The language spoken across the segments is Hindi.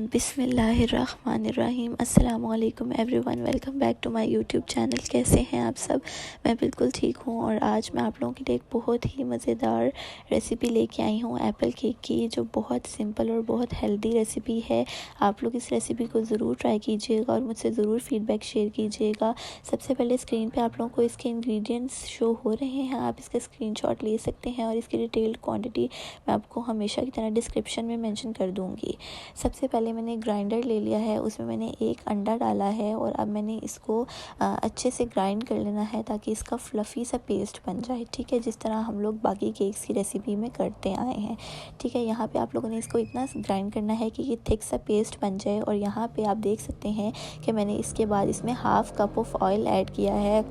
बिस्मिल्लाहिर्रहमानिर्रहीम। अस्सलामुअलैकुम everyone, welcome back to my YouTube channel. कैसे हैं आप सब? मैं बिल्कुल ठीक हूँ और आज मैं आप लोगों के लिए एक बहुत ही मज़ेदार रेसिपी लेके आई हूँ एप्पल केक की, जो बहुत सिंपल और बहुत हेल्दी रेसिपी है। आप लोग इस रेसिपी को ज़रूर ट्राई कीजिएगा और मुझसे ज़रूर फीडबैक शेयर कीजिएगा। सबसे पहले स्क्रीन पर आप लोगों को इसके इंग्रेडिएंट्स शो हो रहे हैं, आप इसका स्क्रीनशॉट ले सकते हैं और इसकी डिटेल्ड क्वान्टिटी मैं आपको हमेशा की तरह डिस्क्रिप्शन में मेंशन कर दूँगी। सबसे पहले मैंने ग्राइंडर ले लिया है, उसमें मैंने एक अंडा डाला है और अब मैंने इसको अच्छे से ग्राइंड कर लेना है ताकि इसका फ्लफ़ी सा पेस्ट बन जाए। ठीक है, जिस तरह हम लोग बाकी केक्स की रेसिपी में करते आए हैं। ठीक है, यहाँ पे आप लोगों ने इसको इतना ग्राइंड करना है कि ये थिक सा पेस्ट बन जाए। और यहाँ पे आप देख सकते हैं कि मैंने इसके बाद इसमें half cup of oil add किया है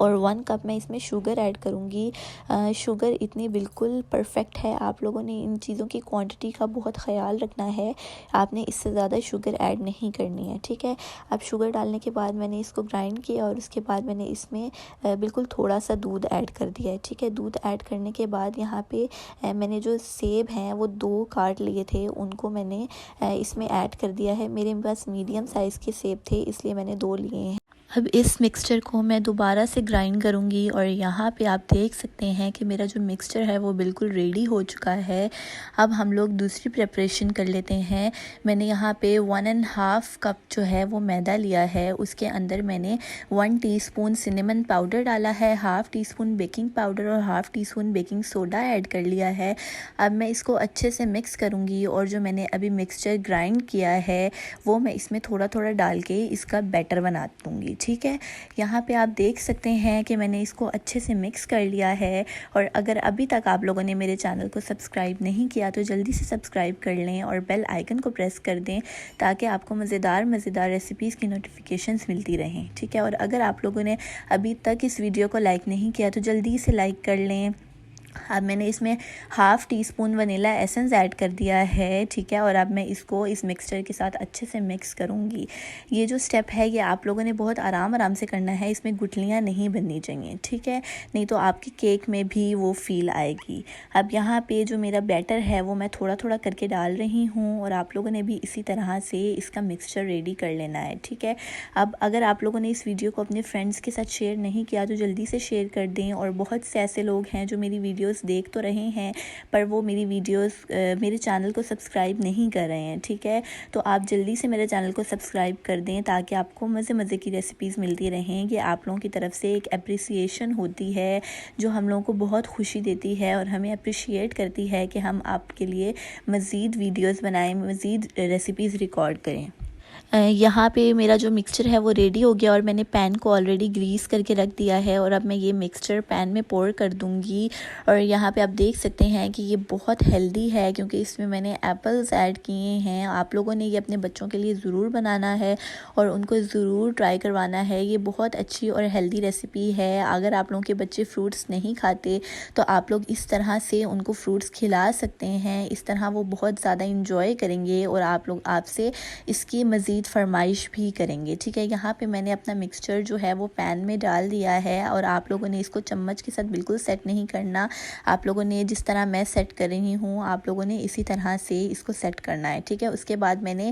और 1 कप मैं इसमें शुगर ऐड करूँगी। शुगर इतनी बिल्कुल परफेक्ट है। आप लोगों ने इन चीज़ों की क्वांटिटी का बहुत ख़याल रखना है, आपने इससे ज़्यादा शुगर ऐड नहीं करनी है। ठीक है, अब शुगर डालने के बाद मैंने इसको ग्राइंड किया और उसके बाद मैंने इसमें बिल्कुल थोड़ा सा दूध ऐड कर दिया है। ठीक है, दूध ऐड करने के बाद यहाँ पे मैंने जो सेब हैं वो 2 काट लिए थे, उनको मैंने इसमें ऐड कर दिया है। मेरे पास मीडियम साइज़ के सेब थे, इसलिए मैंने 2 लिए हैं। अब इस मिक्सचर को मैं दोबारा से ग्राइंड करूँगी और यहाँ पे आप देख सकते हैं कि मेरा जो मिक्सचर है वो बिल्कुल रेडी हो चुका है। अब हम लोग दूसरी प्रिपरेशन कर लेते हैं। मैंने यहाँ पे 1.5 कप जो है वो मैदा लिया है, उसके अंदर मैंने 1 टीस्पून सिनेमन पाउडर डाला है, half teaspoon baking powder और half teaspoon baking soda add कर लिया है। अब मैं इसको अच्छे से मिक्स करूँगी और जो मैंने अभी मिक्सचर ग्राइंड किया है वो मैं इसमें थोड़ा थोड़ा डाल के इसका बैटर बना दूँगी। ठीक है, यहाँ पे आप देख सकते हैं कि मैंने इसको अच्छे से मिक्स कर लिया है। और अगर अभी तक आप लोगों ने मेरे चैनल को सब्सक्राइब नहीं किया तो जल्दी से सब्सक्राइब कर लें और बेल आइकन को प्रेस कर दें ताकि आपको मज़ेदार रेसिपीज़ की नोटिफिकेशंस मिलती रहें। ठीक है, और अगर आप लोगों ने अभी तक इस वीडियो को लाइक नहीं किया तो जल्दी से लाइक कर लें। अब मैंने इसमें half tea spoon vanilla essence add कर दिया है। ठीक है, और अब मैं इसको इस मिक्सचर के साथ अच्छे से मिक्स करूँगी। ये जो स्टेप है ये आप लोगों ने बहुत आराम से करना है, इसमें गुठलियाँ नहीं बननी चाहिए। ठीक है, नहीं तो आपके केक में भी वो फील आएगी। अब यहाँ पे जो मेरा बैटर है वो मैं थोड़ा थोड़ा करके डाल रही हूँ और आप लोगों ने भी इसी तरह से इसका मिक्सचर रेडी कर लेना है। ठीक है, अब अगर आप लोगों ने इस वीडियो को अपने फ्रेंड्स के साथ शेयर नहीं किया तो जल्दी से शेयर कर दें। और बहुत से ऐसे लोग हैं जो मेरी वीडियोस देख तो रहे हैं पर वो मेरी वीडियोस मेरे चैनल को सब्सक्राइब नहीं कर रहे हैं। ठीक है, तो आप जल्दी से मेरे चैनल को सब्सक्राइब कर दें ताकि आपको मज़े की रेसिपीज़ मिलती रहें। ये आप लोगों की तरफ से एक अप्रिसिएशन होती है जो हम लोगों को बहुत खुशी देती है और हमें अप्रिशिएट करती है कि हम आपके लिए मज़ीद वीडियोस बनाएं, मज़ीद रेसिपीज़ रिकॉर्ड करें। यहाँ पे मेरा जो मिक्सचर है वो रेडी हो गया और मैंने पैन को ऑलरेडी ग्रीस करके रख दिया है और अब मैं ये मिक्सचर पैन में पोर कर दूँगी। और यहाँ पे आप देख सकते हैं कि ये बहुत हेल्दी है क्योंकि इसमें मैंने एप्पल्स ऐड किए हैं। आप लोगों ने ये अपने बच्चों के लिए ज़रूर बनाना है और उनको ज़रूर ट्राई करवाना है। ये बहुत अच्छी और हेल्दी रेसिपी है। अगर आप लोगों के बच्चे फ्रूट्स नहीं खाते तो आप लोग इस तरह से उनको फ्रूट्स खिला सकते हैं। इस तरह वो बहुत ज़्यादा इंजॉय करेंगे और आप लोग आपसे इसकी मज़ीद फरमाइश भी करेंगे। ठीक है, यहाँ पे मैंने अपना मिक्सचर जो है वो पैन में डाल दिया है और आप लोगों ने इसको चम्मच के साथ बिल्कुल सेट नहीं करना। आप लोगों ने जिस तरह मैं सेट कर रही हूँ आप लोगों ने इसी तरह से इसको सेट करना है। ठीक है, उसके बाद मैंने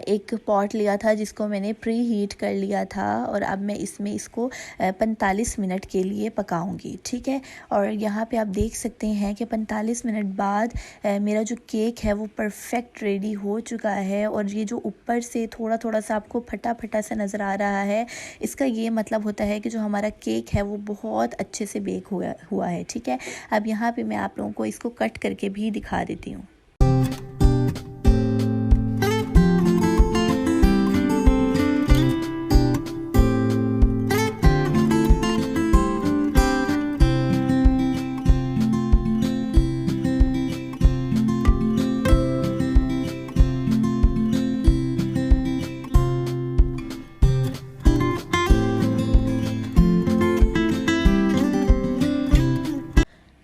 एक पॉट लिया था जिसको मैंने प्री हीट कर लिया था और अब मैं इसमें इसको 45 मिनट के लिए पकाऊंगी। ठीक है, और यहाँ पे आप देख सकते हैं कि 45 मिनट बाद मेरा जो केक है वो परफेक्ट रेडी हो चुका है। और ये जो ऊपर से थोड़ा सा आपको फटा सा नज़र आ रहा है, इसका ये मतलब होता है कि जो हमारा केक है वो बहुत अच्छे से बेक हुआ है। ठीक है, अब यहाँ पे मैं आप लोगों को इसको कट करके भी दिखा देती हूँ।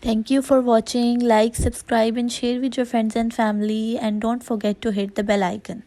Thank you for watching. Like, subscribe and share with your friends and family and don't forget to hit the bell icon.